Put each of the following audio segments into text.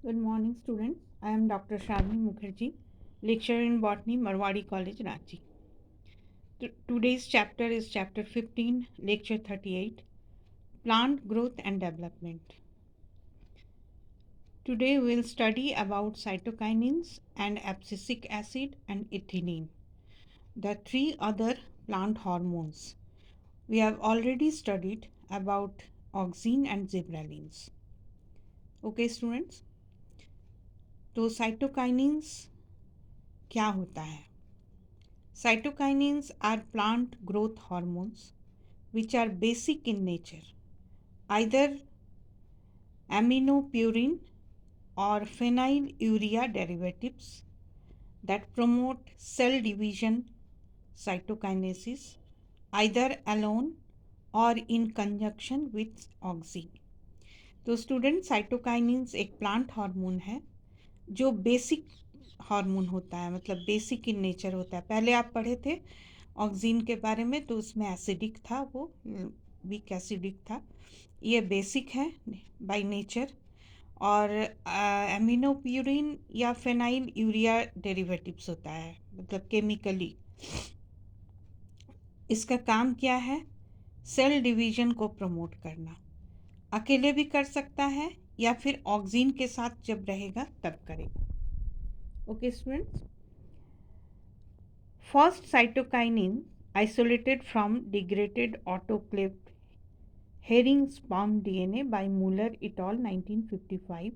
Good morning, students. I am Dr. Shalini Mukherjee, lecturer in botany, Marwadi College, Ranchi. Today's chapter is chapter 15, lecture 38, plant growth and development. Today we'll study about cytokinins and abscisic acid and ethylene, the three other plant hormones. We have already studied about auxin and zebralines. Okay, students? तो cytokinins क्या होता है? Cytokinins are plant growth hormones which are basic in nature, either aminopurine or phenylurea derivatives that promote cell division cytokinesis, either alone or in conjunction with auxin. तो student cytokinins एक plant hormone है जो basic hormone होता है, मतलब basic in nature होता है. पहले आप पढ़े थे ऑक्सीन के बारे में, तो उसमें एसिडिक था, वो वीक एसिडिक था. ये बेसिक है बाय नेचर. और एमिनोप्यूरिन या फेनाइल यूरिया डेरिवेटिव्स होता है, मतलब केमिकली. इसका काम क्या है? सेल डिवीजन को प्रमोट करना. अकेले भी कर सकता है या फिर ऑक्सीन के साथ जब रहेगा तब करेगा. Okay students, first cytokinin isolated from degraded autoclaved herring sperm DNA by Muller et al. 1955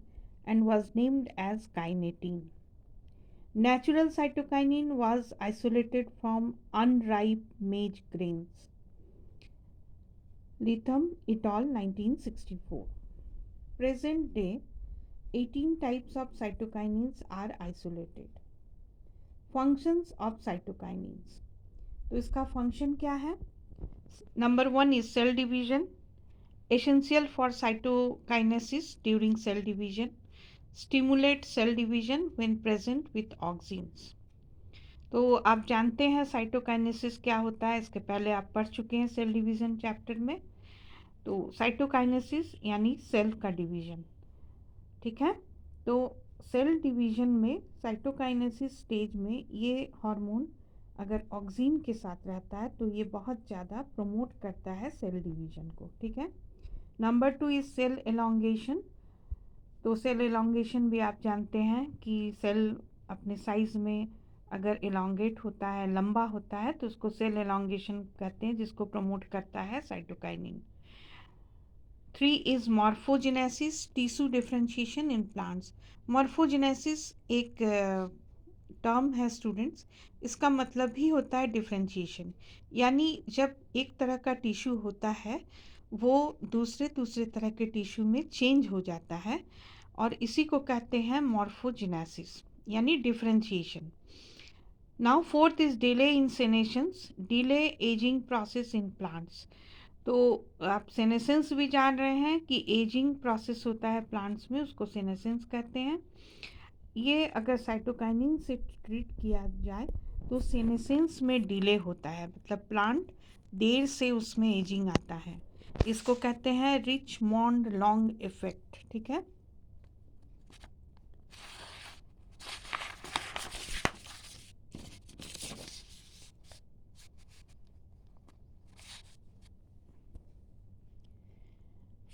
and was named as kinetin. Natural cytokinin was isolated from unripe maize grains. Litham et al. 1964. Present day, 18 types of cytokinins are isolated. Functions of cytokinins. तो इसका function क्या है? Number 1 is cell division, essential for cytokinesis during cell division, stimulate cell division when present with auxins. तो आप जानते हैं cytokinesis क्या होता है, इसके पहले आप पढ़ चुके हैं सेल डिवीजन चैप्टर में. तो साइटोकाइनेसिस यानी सेल का डिवीजन, ठीक है. तो सेल डिवीजन में साइटोकाइनेसिस स्टेज में ये हार्मोन अगर ऑक्सीन के साथ रहता है तो ये बहुत ज़्यादा प्रमोट करता है सेल डिवीजन को, ठीक है. Number 2 is cell elongation. तो सेल एलोंगेशन भी आप जानते हैं कि सेल अपने साइज में अगर एलोंगेट होता है, लंबा होता है, तो उसको सेल एलोंगेशन कहते हैं, जिसको प्रमोट करता है cytokinin. 3 is morphogenesis, tissue differentiation in plants. Morphogenesis एक टर्म है स्टूडेंट्स. इसका मतलब ही होता है डिफ्रेंशिएशन, यानी जब एक तरह का टिश्यू होता है वो दूसरे तरह के टिश्यू में चेंज हो जाता है, और इसी को कहते हैं मॉर्फोजेनेसिस यानी differentiation. Now fourth is delay in senescence, delay ageing process in plants. तो आप सेनेसेंस भी जान रहे हैं कि एजिंग प्रोसेस होता है प्लांट्स में, उसको सेनेसेंस कहते हैं. ये अगर साइटोकाइनिन से ट्रीट किया जाए तो सेनेसेंस में डिले होता है, मतलब प्लांट देर से उसमें एजिंग आता है. इसको कहते हैं रिचमोंड लॉन्ग इफेक्ट, ठीक है.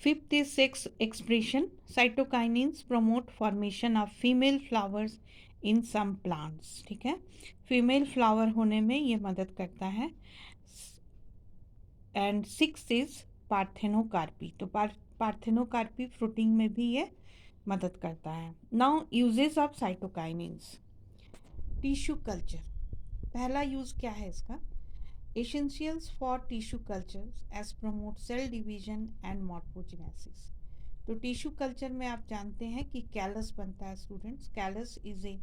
Fifth is sex expression. Cytokinins promote formation of female flowers in some plants, ठीक है. फीमेल फ्लावर होने में ये मदद करता है. And six is parthenocarpy. तो पार्थेनोकार्पी फ्रूटिंग में भी ये मदद करता है. Now uses of cytokinins. Tissue culture, पहला यूज़ क्या है इसका? Essentials for tissue cultures as promote cell division and morphogenesis. तो टिश्यू कल्चर में आप जानते हैं कि कैलस बनता है students. Callus is a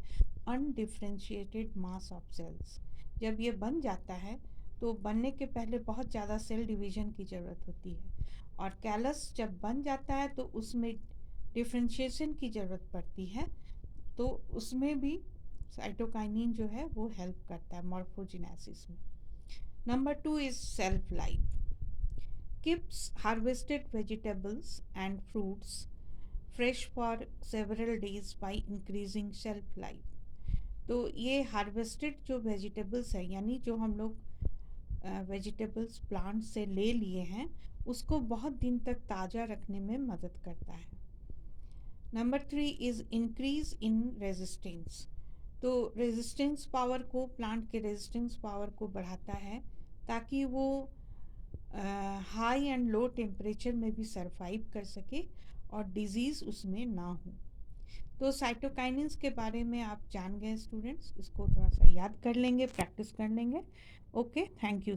undifferentiated mass of cells. जब ये बन जाता है तो बनने के पहले बहुत ज़्यादा सेल डिवीजन की ज़रूरत होती है, और कैलस जब बन जाता है तो उसमें डिफ्रेंशिएशन की ज़रूरत पड़ती है, तो उसमें भी साइटोकाइनिन जो है वो हेल्प करता है मॉर्फोजेनेसिस में. Number 2 is shelf life. Keeps harvested vegetables and fruits fresh for several days by increasing shelf life. तो ये हार्वेस्टेड जो वेजिटेबल्स है, यानी जो हम लोग वेजिटेबल्स प्लांट से ले लिए हैं, उसको बहुत दिन तक ताज़ा रखने में मदद करता है. Number 3 is increase in resistance. तो रेजिस्टेंस पावर को, प्लांट के रेजिस्टेंस पावर को बढ़ाता है ताकि वो हाई एंड लो टेम्परेचर में भी सरवाइव कर सके और डिजीज़ उसमें ना हो. तो साइटोकाइनिन्स के बारे में आप जान गए स्टूडेंट्स, इसको थोड़ा सा याद कर लेंगे, प्रैक्टिस कर लेंगे. Okay, thank you.